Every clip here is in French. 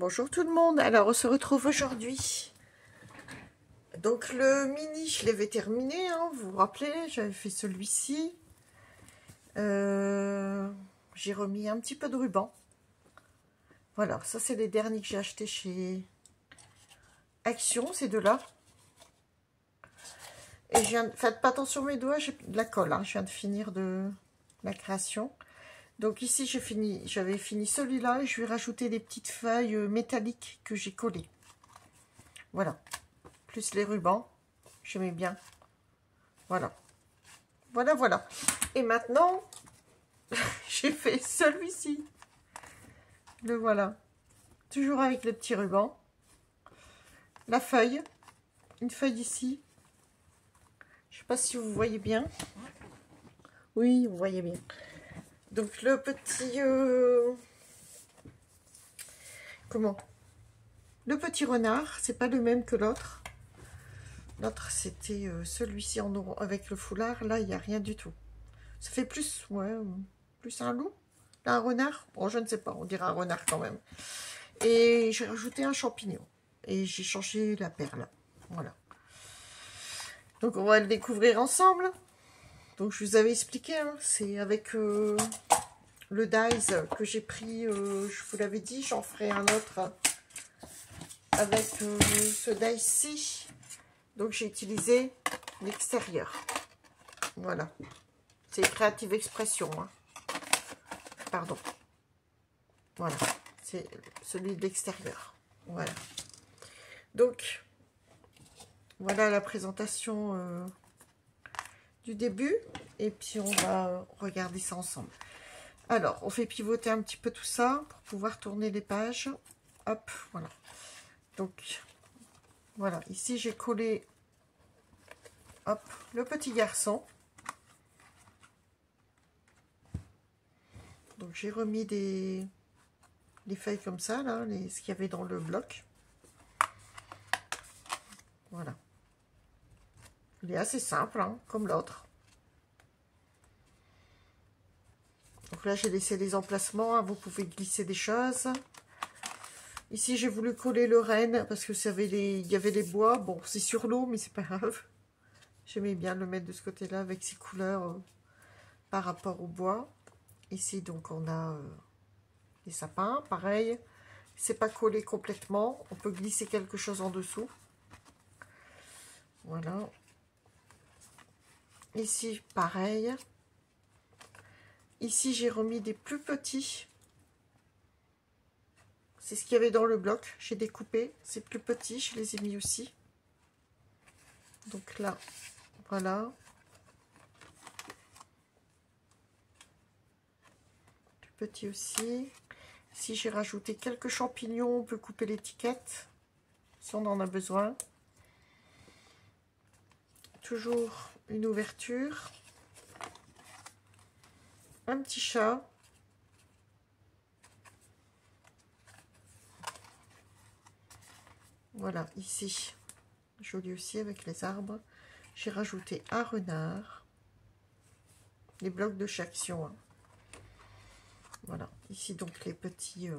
Bonjour tout le monde, alors on se retrouve aujourd'hui. Donc le mini, je l'avais terminé, hein, vous vous rappelez, j'avais fait celui-ci. J'ai remis un petit peu de ruban. Voilà, ça c'est les derniers que j'ai achetés chez Action, ces deux-là. Et faites pas attention mes doigts, j'ai de la colle, hein, je viens de finir de la création. Donc ici j'avais fini celui-là et je vais rajouter des petites feuilles métalliques que j'ai collées. Voilà, plus les rubans, j'aimais bien. Voilà, voilà. Et maintenant, j'ai fait celui-ci. Le voilà, toujours avec le petit ruban. La feuille, une feuille ici. Je sais pas si vous voyez bien. Oui, vous voyez bien. Donc le petit... Le petit renard, c'est pas le même que l'autre. L'autre, c'était celui-ci en avec le foulard. Là, il n'y a rien du tout. Ça fait plus, ouais, plus un loup. Là, un renard. Bon, je ne sais pas, on dirait un renard quand même. Et j'ai rajouté un champignon. Et j'ai changé la perle. Voilà. Donc, on va le découvrir ensemble. Donc, je vous avais expliqué, hein, c'est avec le dies que j'ai pris, je vous l'avais dit, j'en ferai un autre avec ce dice-ci. Donc, j'ai utilisé l'extérieur. Voilà. C'est Creative Expression. Hein. Pardon. Voilà. C'est celui de l'extérieur. Voilà. Donc, voilà la présentation du début. Et puis, on va regarder ça ensemble. Alors, on fait pivoter un petit peu tout ça pour pouvoir tourner les pages. Hop, voilà. Donc, voilà. Ici, j'ai collé, hop, le petit garçon. Donc, j'ai remis les feuilles comme ça, là, ce qu'il y avait dans le bloc. Voilà. Il est assez simple, hein, comme l'autre. Donc là, j'ai laissé les emplacements. Hein, vous pouvez glisser des choses. Ici, j'ai voulu coller le renne parce que il y avait les bois. Bon, c'est sur l'eau, mais c'est pas grave. J'aimais bien le mettre de ce côté-là avec ses couleurs par rapport au bois. Ici, donc, on a les sapins. Pareil, c'est pas collé complètement. On peut glisser quelque chose en dessous. Voilà. Ici, pareil. Ici, j'ai remis des plus petits. C'est ce qu'il y avait dans le bloc. J'ai découpé. C'est plus petit. Je les ai mis aussi. Donc là, voilà. Plus petit aussi. Ici, j'ai rajouté quelques champignons. On peut couper l'étiquette si on en a besoin. Toujours une ouverture. Un petit chat. Voilà, ici, joli aussi avec les arbres. J'ai rajouté un renard. Les blocs de chaque action. Hein. Voilà, ici donc les petits.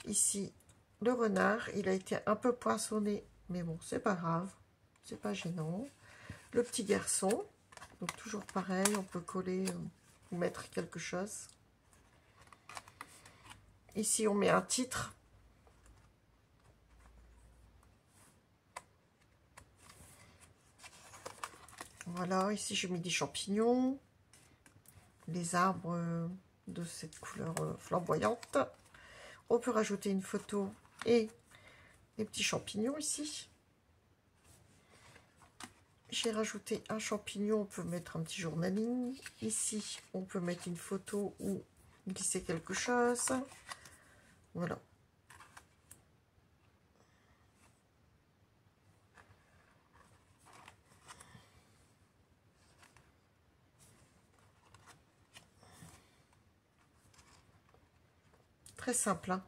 Ici, le renard, il a été un peu poinçonné, mais bon, c'est pas grave. C'est pas gênant. Le petit garçon, donc toujours pareil, on peut coller ou mettre quelque chose. Ici, on met un titre. Voilà, ici, j'ai mis des champignons. Les arbres de cette couleur flamboyante. On peut rajouter une photo et des petits champignons ici. J'ai rajouté un champignon, on peut mettre un petit journaling. Ici, on peut mettre une photo ou glisser quelque chose. Voilà. Très simple. Hein.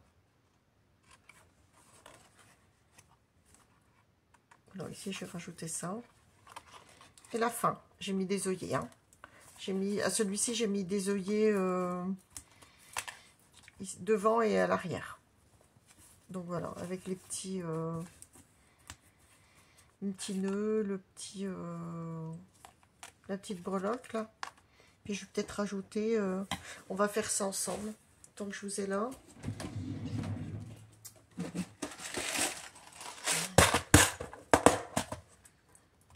Alors ici, je vais rajouter ça. Et la fin, j'ai mis des œillets. Hein. J'ai mis à celui-ci, j'ai mis des œillets devant et à l'arrière. Donc voilà, avec les petits nœud, la petite breloque là. Puis je vais peut-être rajouter, on va faire ça ensemble, tant que je vous ai là.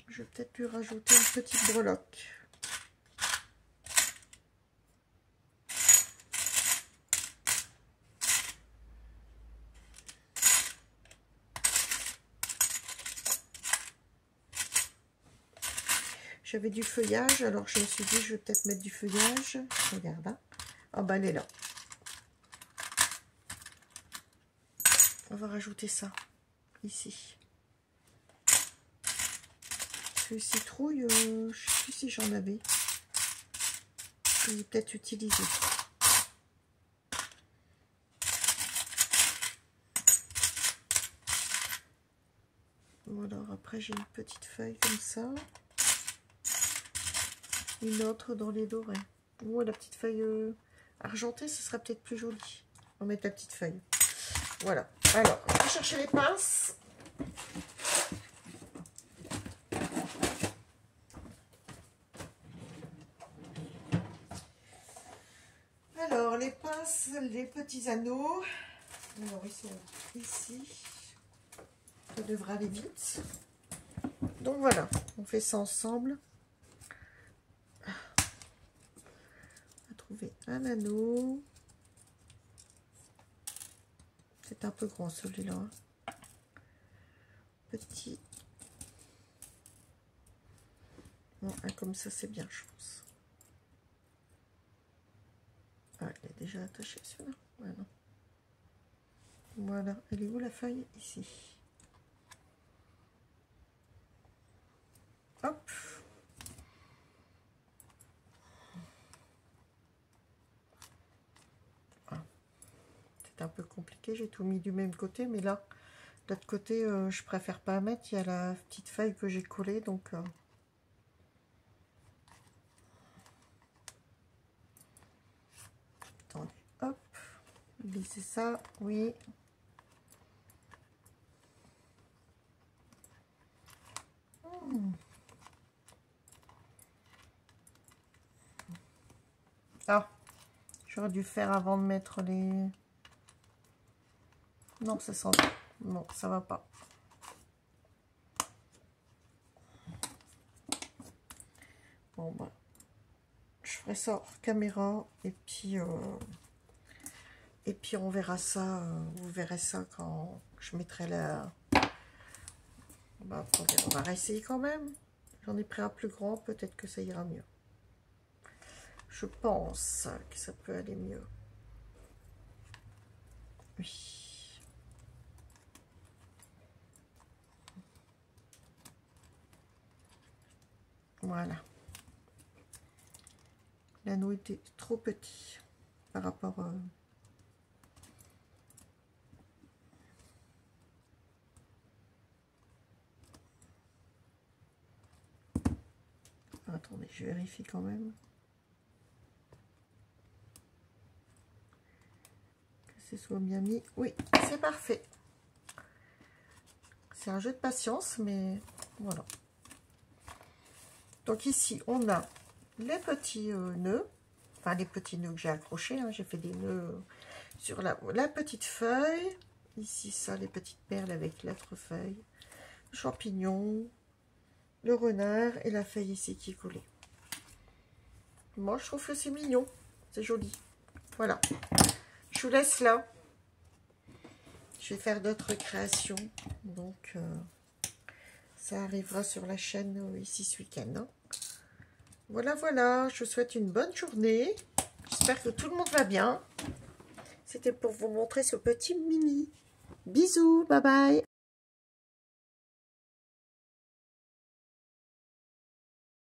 Je vais peut-être lui rajouter une petite breloque. J'avais du feuillage, alors je me suis dit, je vais peut-être mettre du feuillage. Regarde, hein. Ah bah elle est là. On va rajouter ça, ici. Ce citrouille, je ne sais plus si j'en avais. Je vais peut-être utiliser. Voilà, après j'ai une petite feuille comme ça. Une autre dans les dorés. Oh, la petite feuille argentée, ce sera peut-être plus joli. On va mettre la petite feuille. Voilà. Alors, on va chercher les pinces. Alors, les pinces, les petits anneaux. Alors, ils sont ici. Ça devrait aller vite. Donc voilà, on fait ça ensemble. Trouver un anneau. C'est un peu grand celui-là. Petit. Bon, un comme ça c'est bien, je pense. Ah, il est déjà attaché celui-là. Ouais, non. Voilà, elle est où la feuille? Ici. Hop. Un peu compliqué, j'ai tout mis du même côté, mais là de l'autre côté je préfère pas mettre, il y a la petite feuille que j'ai collée, donc attendez, hop, glisser ça, oui. Ah, j'aurais dû faire avant de mettre les... Non, ça sent... Non, ça va pas. Bon, bah, je ferai ça hors caméra et puis on verra ça. Vous verrez ça quand je mettrai la... Bah, on va réessayer quand même. J'en ai pris un plus grand, peut-être que ça ira mieux. Je pense que ça peut aller mieux. Oui. Voilà. L'anneau était trop petit par rapport à... Attendez, je vérifie quand même. Que ce soit bien mis. Oui, c'est parfait. C'est un jeu de patience, mais voilà. Donc ici, on a les petits nœuds. Enfin, les petits nœuds que j'ai accrochés. Hein. J'ai fait des nœuds sur la petite feuille. Ici, ça, les petites perles avec l'autre feuille. Le champignon. Le renard et la feuille ici qui est collée. Moi, je trouve que c'est mignon. C'est joli. Voilà. Je vous laisse là. Je vais faire d'autres créations. Donc, ça arrivera sur la chaîne ici ce week-end. Hein. Voilà, voilà. Je vous souhaite une bonne journée. J'espère que tout le monde va bien. C'était pour vous montrer ce petit mini. Bisous. Bye bye.